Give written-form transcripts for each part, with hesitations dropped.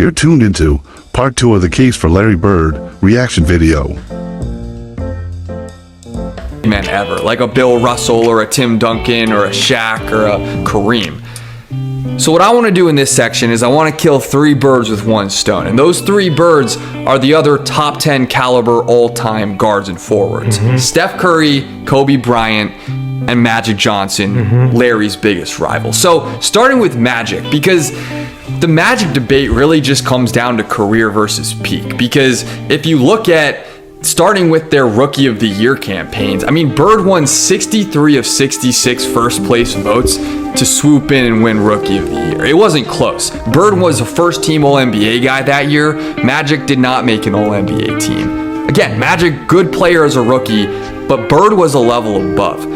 You're tuned into part 2 of the Case for Larry Bird reaction video. Men ever, like a Bill Russell or a Tim Duncan or a Shaq or a Kareem. So what I want to do in this section is I want to kill 3 birds with 1 stone. And those 3 birds are the other top 10 caliber all-time guards and forwards. Steph Curry, Kobe Bryant, and Magic Johnson, Larry's biggest rival. So starting with Magic, because the Magic debate really just comes down to career versus peak. Because if you look at starting with their Rookie of the Year campaigns, I mean, Bird won 63 of 66 first place votes to swoop in and win Rookie of the Year. It wasn't close. Bird was a first team All-NBA guy that year. Magic did not make an All-NBA team. Again, Magic, good player as a rookie, but Bird was a level above.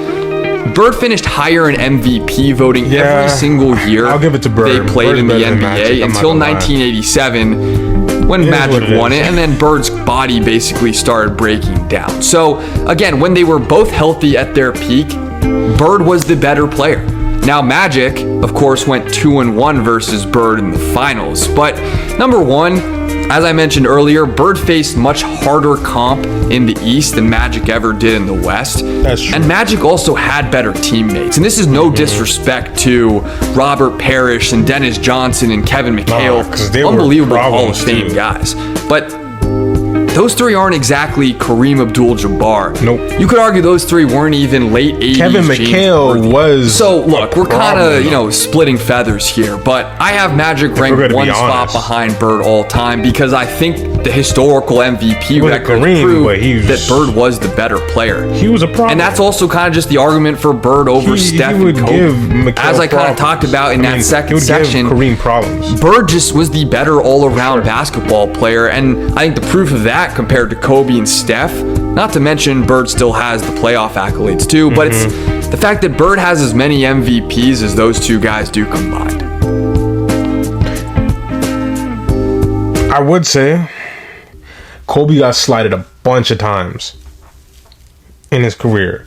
Bird finished higher in MVP voting every single year I'll give it to Bird. they played Bird's in the better than Magic, NBA until 1987 when Magic won it, and then Bird's body basically started breaking down. So again, when they were both healthy at their peak, Bird was the better player. Now Magic, of course, went 2-1 versus Bird in the finals. But number one, as I mentioned earlier, Bird faced much harder comp in the East than Magic ever did in the West. That's true. And Magic also had better teammates. And this is no disrespect to Robert Parrish and Dennis Johnson and Kevin McHale. 'cause they were unbelievable Hall of problems, Fame too. guys. But those 3 aren't exactly Kareem Abdul-Jabbar. Nope. You could argue those 3 weren't even late 80s. Kevin James McHale Worthy. was So look, we're kind of, problem. splitting feathers here, but I have Magic we're ranked gonna be 1 spot honest. behind Bird all time because I think the historical MVP wasn't record Kareem, proved but he was- that Bird was the better player. He was a problem. And that's also kind of just the argument for Bird over Steph would and Kobe. give McHale As I kind of problems. talked about in that he second would section, give Kareem problems. Bird just was the better all-around Sure. basketball player, and I think the proof of that compared to Kobe and Steph, not to mention Bird still has the playoff accolades too, but it's the fact that Bird has as many MVPs as those 2 guys do combined. I would say Kobe got slighted a bunch of times in his career.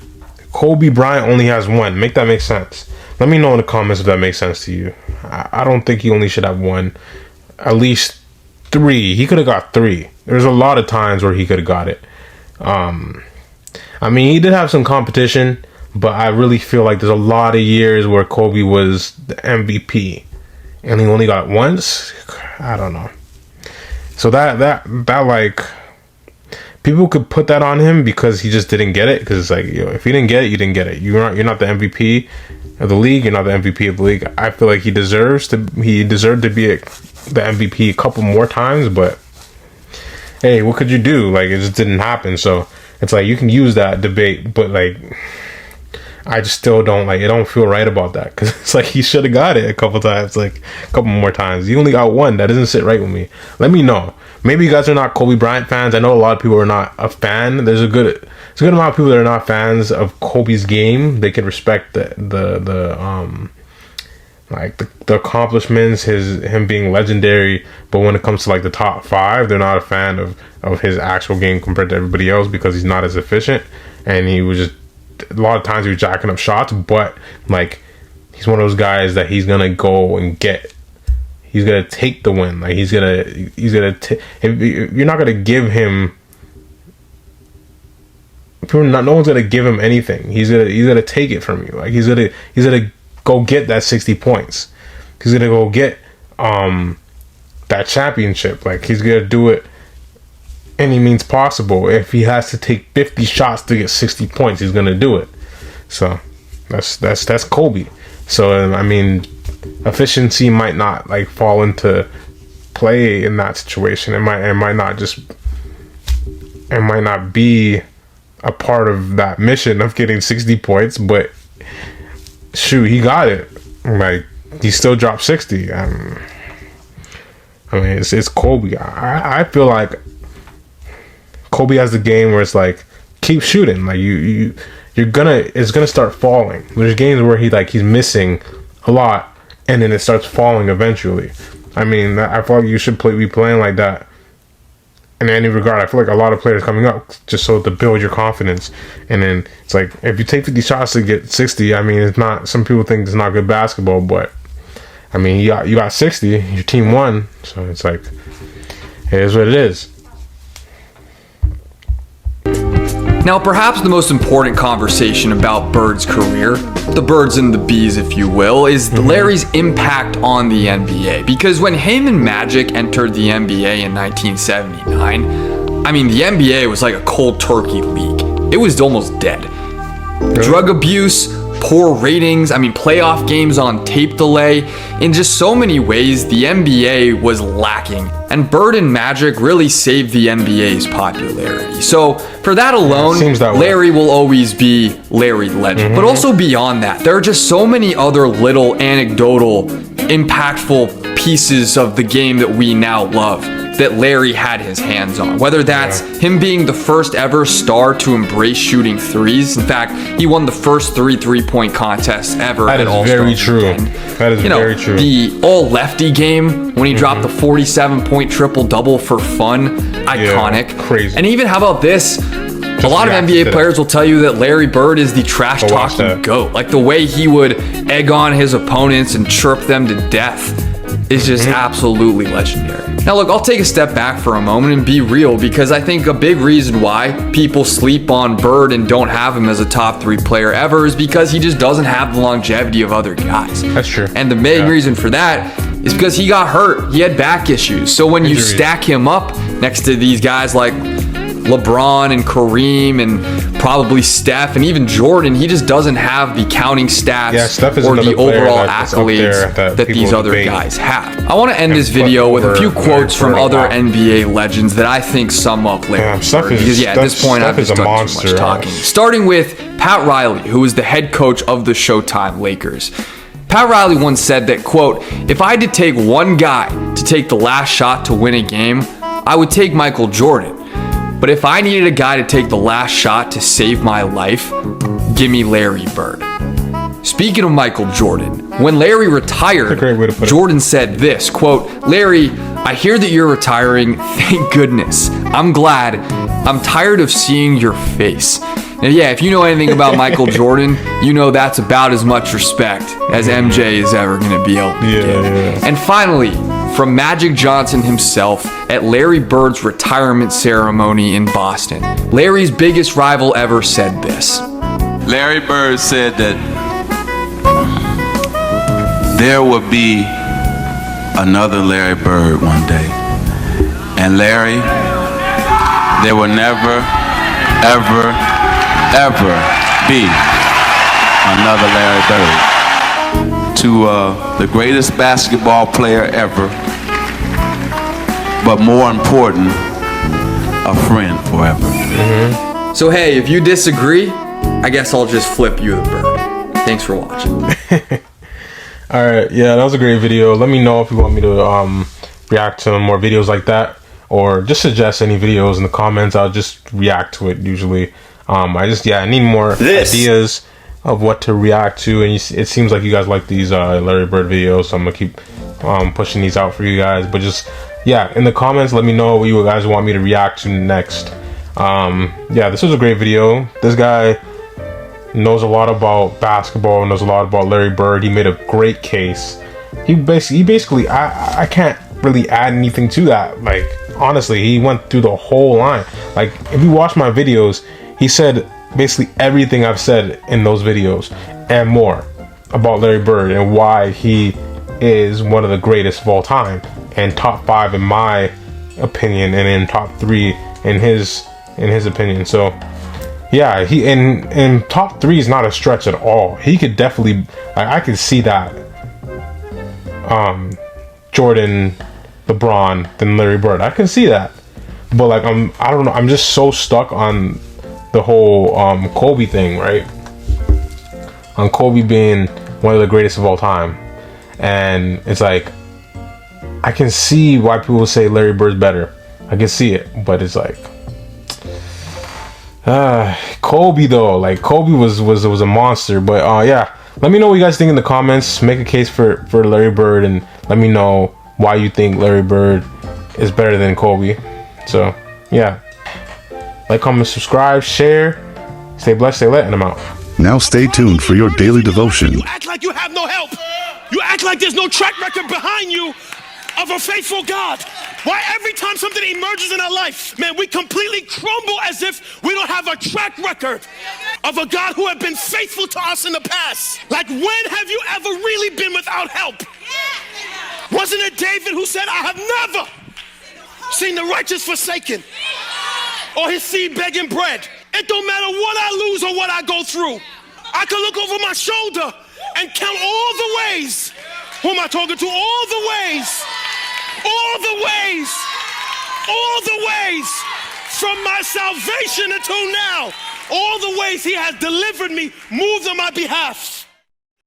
Kobe Bryant only has 1. Make that make sense. Let me know in the comments if that makes sense to you. I don't think he only should have 1. At least 3. He could have got 3. There's a lot of times where he could have got it. I mean, he did have some competition, but I really feel like there's a lot of years where Kobe was the MVP and he only got it once. I don't know. So that like, people could put that on him because he just didn't get it. Because it's like, if you didn't get it, you didn't get it. You're not the MVP of the league. You're not the MVP of the league. I feel like he deserved to be the MVP a couple more times. But hey, what could you do? Like, it just didn't happen. So it's like you can use that debate, but like, I just still don't like. It don't feel right about that because it's like he should have got it a couple times, like a couple more times. He only got 1. That doesn't sit right with me. Let me know. Maybe you guys are not Kobe Bryant fans. I know a lot of people are not a fan. There's a good amount of people that are not fans of Kobe's game. They can respect the accomplishments, him being legendary. But when it comes to like the top 5, they're not a fan of his actual game compared to everybody else because he's not as efficient, and he was just a lot of times he was jacking up shots. But like, he's one of those guys that he's gonna go and get. He's gonna take the win. Like he's gonna. If you're not gonna give him. No one's gonna give him anything. He's gonna take it from you. Like he's gonna go get that 60 points. He's gonna go get that championship. Like he's gonna do it any means possible. If he has to take 50 shots to get 60 points, he's gonna do it. So that's Kobe. So I mean, efficiency might not like fall into play in that situation. It might not be a part of that mission of getting 60 points, but shoot, he got it. Like, he still dropped 60. I mean, it's Kobe. I feel like Kobe has the game where it's like, keep shooting. Like it's gonna start falling. There's games where he's missing a lot, and then it starts falling eventually. I mean, I feel like you should be playing like that in any regard. I feel like a lot of players coming up just so to build your confidence. And then it's like, if you take 50 shots to get 60, I mean, it's not, some people think it's not good basketball, but I mean, you got 60. Your team won, so it's like, it is what it is. Now, perhaps the most important conversation about Bird's career, the birds and the bees, if you will, is Larry's impact on the NBA. Because when him and Magic entered the NBA in 1979, I mean, the NBA was like a cold turkey league. It was almost dead. Really? Drug abuse, poor ratings, I mean, playoff games on tape delay. In just so many ways, the NBA was lacking. And Bird and Magic really saved the NBA's popularity. So for that alone, Larry will always be Larry the Legend. But also beyond that, there are just so many other little anecdotal, impactful pieces of the game that we now love that Larry had his hands on. Whether that's him being the first ever star to embrace shooting threes. In fact, he won the first three-point contest ever at All-Star very true. Weekend. That is very true. The all-lefty game when he dropped the 47-point triple-double for fun. Iconic. Yeah, crazy. And even, how about this? A lot of NBA players will tell you that Larry Bird is the trash-talking GOAT. Like, the way he would egg on his opponents and chirp them to death is just absolutely legendary. Now look, I'll take a step back for a moment and be real, because I think a big reason why people sleep on Bird and don't have him as a top 3 player ever is because he just doesn't have the longevity of other guys. That's true. And the main reason for that is because he got hurt. He had back issues. So when you stack him up next to these guys like LeBron and Kareem and probably Steph and even Jordan, he just doesn't have the counting stats or the overall accolades that these other guys have. I want to end this video with a few quotes from other NBA legends that I think sum up Larry Bird, because at this point I've just done too much talking. Starting with Pat Riley, who was the head coach of the Showtime Lakers. Pat Riley once said that, quote, "If I had to take one guy to take the last shot to win a game, I would take Michael Jordan. But if I needed a guy to take the last shot to save my life, give me Larry Bird." Speaking of Michael Jordan, when Larry retired, Jordan said this, quote, "Larry, I hear that you're retiring. Thank goodness. I'm glad. I'm tired of seeing your face." Now, yeah, if you know anything about Michael Jordan, you know that's about as much respect as MJ is ever going to be able to give. And finally, from Magic Johnson himself at Larry Bird's retirement ceremony in Boston, Larry's biggest rival ever said this. Larry Bird said that there would be another Larry Bird one day. And Larry, there will never, ever, ever be another Larry Bird. To the greatest basketball player ever, but more important, a friend forever. So hey, if you disagree, I guess I'll just flip you the bird. Thanks for watching. Alright, yeah, that was a great video. Let me know if you want me to react to more videos like that, or just suggest any videos in the comments. I'll just react to it usually. I need more ideas of what to react to, and it seems like you guys like these Larry Bird videos, so I'm gonna keep pushing these out for you guys. But just in the comments, let me know what you guys want me to react to next. This was a great video. This guy knows a lot about basketball, knows a lot about Larry Bird. He made a great case. He basically I can't really add anything to that. Like, honestly, he went through the whole line. Like, if you watch my videos, he said basically everything I've said in those videos and more about Larry Bird and why he is one of the greatest of all time, and top 5 in my opinion, and in top 3 in his opinion. So yeah, he in top 3 is not a stretch at all. He could definitely, I could see that Jordan, LeBron, then Larry Bird. I can see that. But like, I don't know, I'm just so stuck on the whole Kobe thing, right? On Kobe being one of the greatest of all time. And it's like, I can see why people say Larry Bird's better. I can see it, but it's like, Kobe though, like Kobe was a monster. But let me know what you guys think in the comments. Make a case for Larry Bird, and let me know why you think Larry Bird is better than Kobe. So yeah, like, comment, subscribe, share. Stay blessed, stay lit, and I'm out. Now stay tuned for your daily devotion. You act like you have no help. You act like there's no track record behind you of a faithful God. Why every time something emerges in our life, man, we completely crumble as if we don't have a track record of a God who had been faithful to us in the past. Like, when have you ever really been without help? Wasn't it David who said, I have never seen the righteous forsaken or his seed begging bread? It don't matter what I lose or what I go through. I can look over my shoulder and count all the ways. Who am I talking to? All the ways. All the ways. All the ways from my salvation until now. All the ways he has delivered me, moved on my behalf.